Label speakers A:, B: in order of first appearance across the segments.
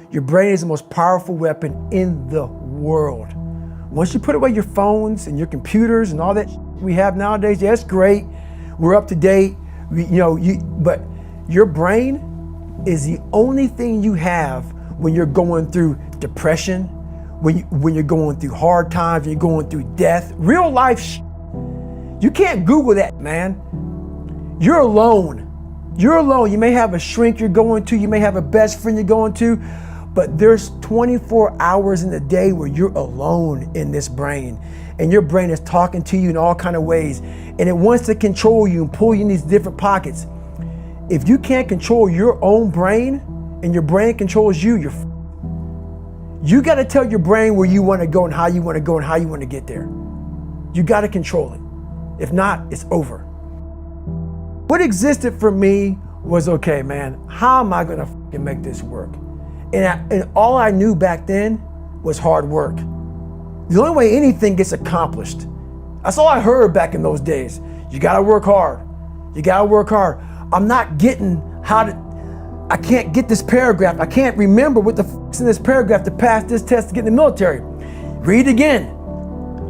A: Your brain is the most powerful weapon in the world. Once you put away your phones and your computers and all that we have nowadays, yeah, it's great. We're up to date. But your brain is the only thing you have when you're going through depression, when you're going through hard times, when you're going through death, real life. You can't Google that, man. You're alone. You're alone. You may have a shrink you're going to, you may have a best friend you're going to, but there's 24 hours in the day where you're alone in this brain, and your brain is talking to you in all kinds of ways, and it wants to control you and pull you in these different pockets. If you can't control your own brain and your brain controls you, you got to tell your brain where you want to go and how you want to go and how you want to get there. You got to control it. If not, it's over. What existed for me was, okay, man, how am I going to make this work? And all I knew back then was hard work. The only way anything gets accomplished. That's all I heard back in those days. You gotta work hard. You gotta work hard. I'm not getting I can't get this paragraph. I can't remember what the is in this paragraph to pass this test to get in the military. Read again.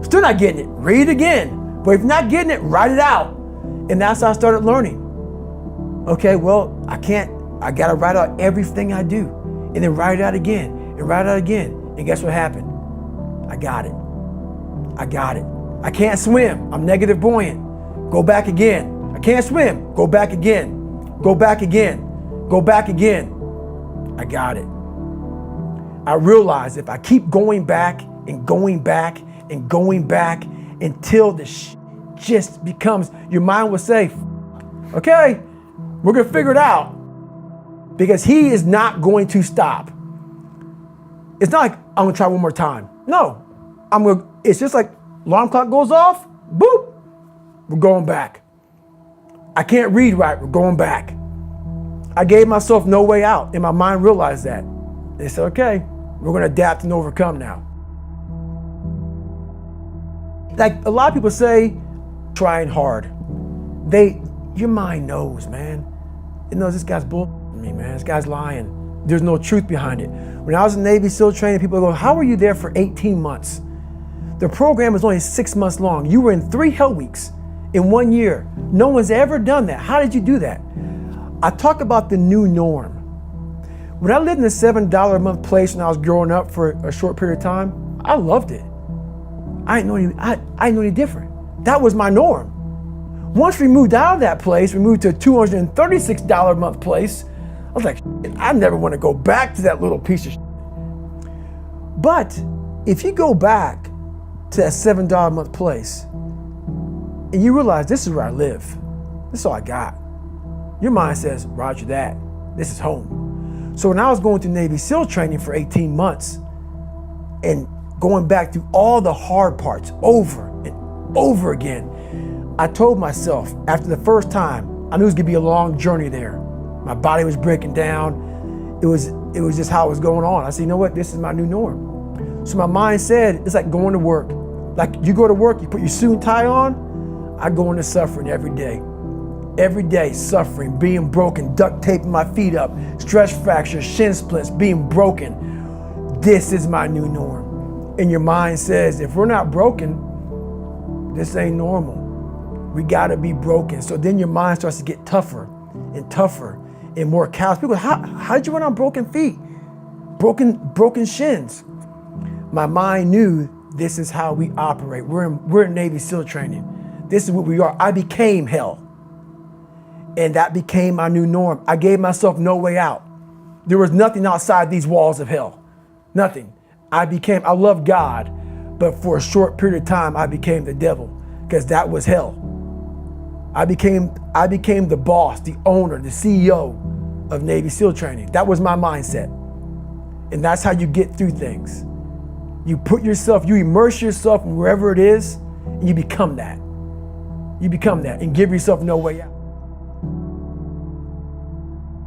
A: Still not getting it. Read again. But if you're not getting it, write it out. And that's how I started learning. Okay, well, I gotta write out everything I do. And then write it out again, and write it out again. And guess what happened? I got it. I can't swim. I'm negative buoyant. Go back again. I can't swim. Go back again. Go back again. Go back again. I got it. I realized if I keep going back and going back and going back until the just becomes, your mind will say, okay, we're gonna figure it out. Because he is not going to stop. It's not like I'm gonna try one more time. No, it's just like alarm clock goes off, boop, we're going back. I can't read right, we're going back. I gave myself no way out, and my mind realized that. They said, okay, we're gonna adapt and overcome now. Like a lot of people say, trying hard. Your mind knows, man. It knows this guy's bull. Me, man, this guy's lying. There's no truth behind it. When I was in Navy SEAL training, people go, how were you there for 18 months? The program was only 6 months long. You were in 3 hell weeks in 1 year. No one's ever done that. How did you do that? I talk about the new norm. When I lived in a $7 a month place when I was growing up for a short period of time, I loved it. I didn't know any different. That was my norm. Once we moved out of that place, we moved to a $236 a month place. I was like, I never want to go back to that little piece of shit. But if you go back to that $7 a month place and you realize this is where I live, this is all I got, your mind says, roger that, this is home. So when I was going through Navy SEAL training for 18 months and going back through all the hard parts over and over again, I told myself after the first time, I knew it was gonna be a long journey there. My body was breaking down. It was just how it was going on. I said, you know what? This is my new norm. So my mind said, it's like going to work. Like you go to work, you put your suit and tie on. I go into suffering every day. Every day, suffering, being broken, duct taping my feet up, stress fractures, shin splints, being broken. This is my new norm. And your mind says, if we're not broken, this ain't normal. We gotta be broken. So then your mind starts to get tougher and tougher and more callous. People go, how did you run on broken feet? Broken shins. My mind knew this is how we operate. We're in Navy SEAL training. This is what we are. I became hell. And that became my new norm. I gave myself no way out. There was nothing outside these walls of hell. Nothing. I love God, but for a short period of time, I became the devil because that was hell. I became the boss, the owner, the CEO of Navy SEAL training. That was my mindset. And that's how you get through things. You immerse yourself in wherever it is, and you become that. You become that and give yourself no way out.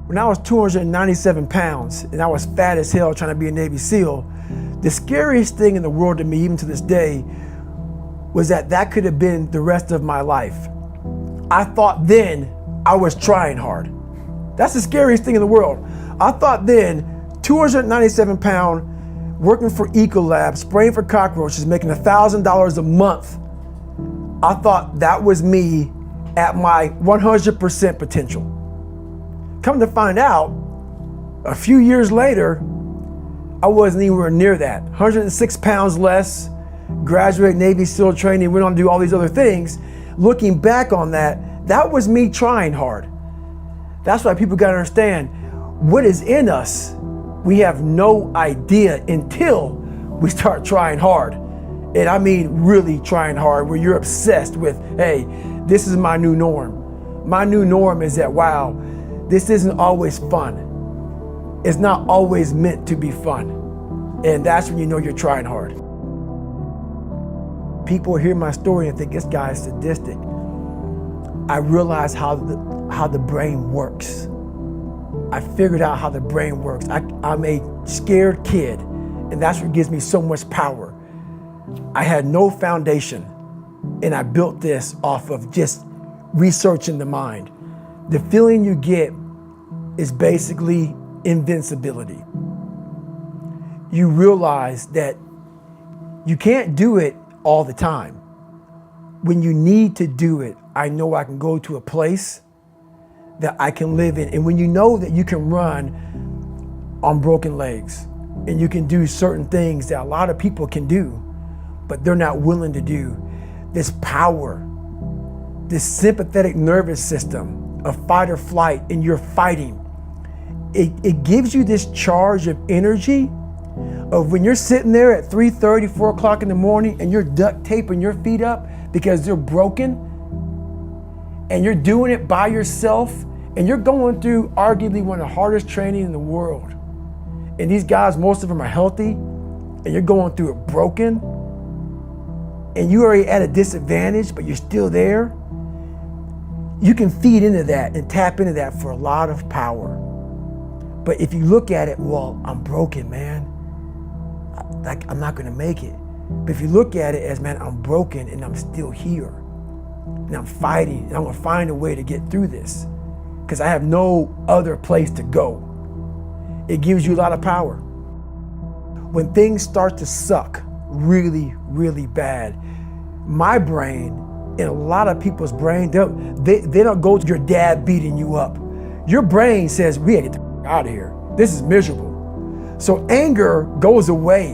A: When I was 297 pounds and I was fat as hell trying to be a Navy SEAL, the scariest thing in the world to me, even to this day, was that could have been the rest of my life. I thought then I was trying hard. That's the scariest thing in the world. I thought then 297 pound, working for Ecolab, spraying for cockroaches, making $1,000 a month. I thought that was me at my 100% potential. Come to find out, a few years later, I wasn't anywhere near that. 106 pounds less, graduate Navy SEAL training, went on to do all these other things. Looking back on that, that was me trying hard. That's why people gotta understand, what is in us, we have no idea until we start trying hard. And I mean really trying hard, where you're obsessed with, hey, this is my new norm. My new norm is that, wow, this isn't always fun. It's not always meant to be fun. And that's when you know you're trying hard. People hear my story and think this guy is sadistic. I realized how the brain works. I figured out how the brain works. I'm a scared kid, and that's what gives me so much power. I had no foundation, and I built this off of just researching the mind. The feeling you get is basically invincibility. You realize that you can't do it all the time. When you need to do it, I know I can go to a place that I can live in. And when you know that you can run on broken legs and you can do certain things that a lot of people can do, but they're not willing to do, this power, this sympathetic nervous system of fight or flight, and you're fighting, it gives you this charge of energy of when you're sitting there at 3:30, 4 o'clock in the morning and you're duct taping your feet up because they're broken, and you're doing it by yourself, and you're going through arguably one of the hardest training in the world. And these guys, most of them are healthy, and you're going through it broken, and you're already at a disadvantage, but you're still there. You can feed into that and tap into that for a lot of power. But if you look at it, well, I'm broken, man. I'm not gonna make it. But if you look at it as, man, I'm broken and I'm still here. And I'm fighting, and I'm gonna find a way to get through this because I have no other place to go. It gives you a lot of power. When things start to suck really, really bad, my brain and a lot of people's brain, they don't go to your dad beating you up. Your brain says, we gotta get the out of here. This is miserable. So anger goes away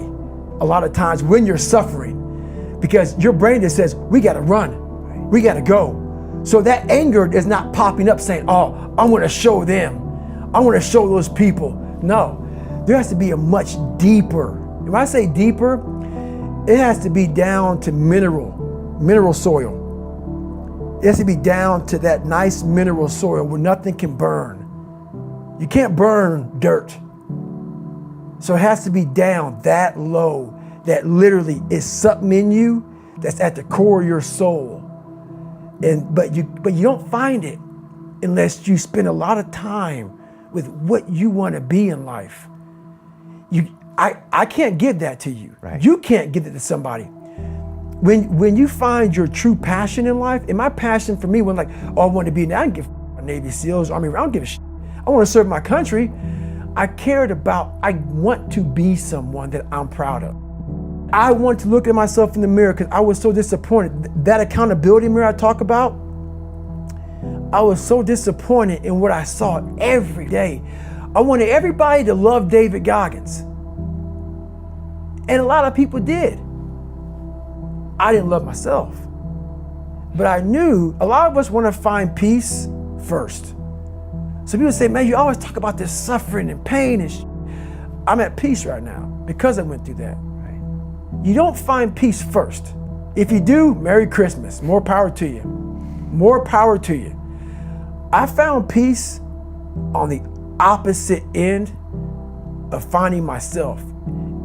A: a lot of times when you're suffering because your brain just says, we gotta run, we gotta go. So that anger is not popping up saying, oh, I wanna show them, I wanna show those people. No, there has to be a much deeper, when I say deeper, it has to be down to mineral soil. It has to be down to that nice mineral soil where nothing can burn. You can't burn dirt. So it has to be down that low, that literally is something in you that's at the core of your soul. But you don't find it unless you spend a lot of time with what you want to be in life. I can't give that to you. Right. You can't give it to somebody. When you find your true passion in life, and my passion for me was like, oh, I want to be, I don't give a Navy SEALs, Army, I don't give a shit. I want to serve my country. I want to be someone that I'm proud of. I want to look at myself in the mirror because I was so disappointed. That accountability mirror I talk about, I was so disappointed in what I saw every day. I wanted everybody to love David Goggins. And a lot of people did. I didn't love myself. But I knew a lot of us want to find peace first. So people say, man, you always talk about this suffering and pain and I'm at peace right now because I went through that. Right? You don't find peace first. If you do, Merry Christmas. More power to you. More power to you. I found peace on the opposite end of finding myself.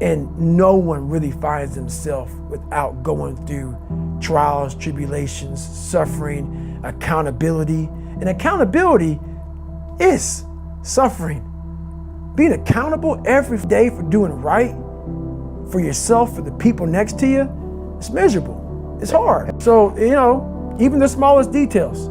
A: And no one really finds themselves without going through trials, tribulations, suffering, accountability. And accountability is suffering. Being accountable every day for doing right for yourself, for the people next to you, it's miserable. It's hard. So, even the smallest details.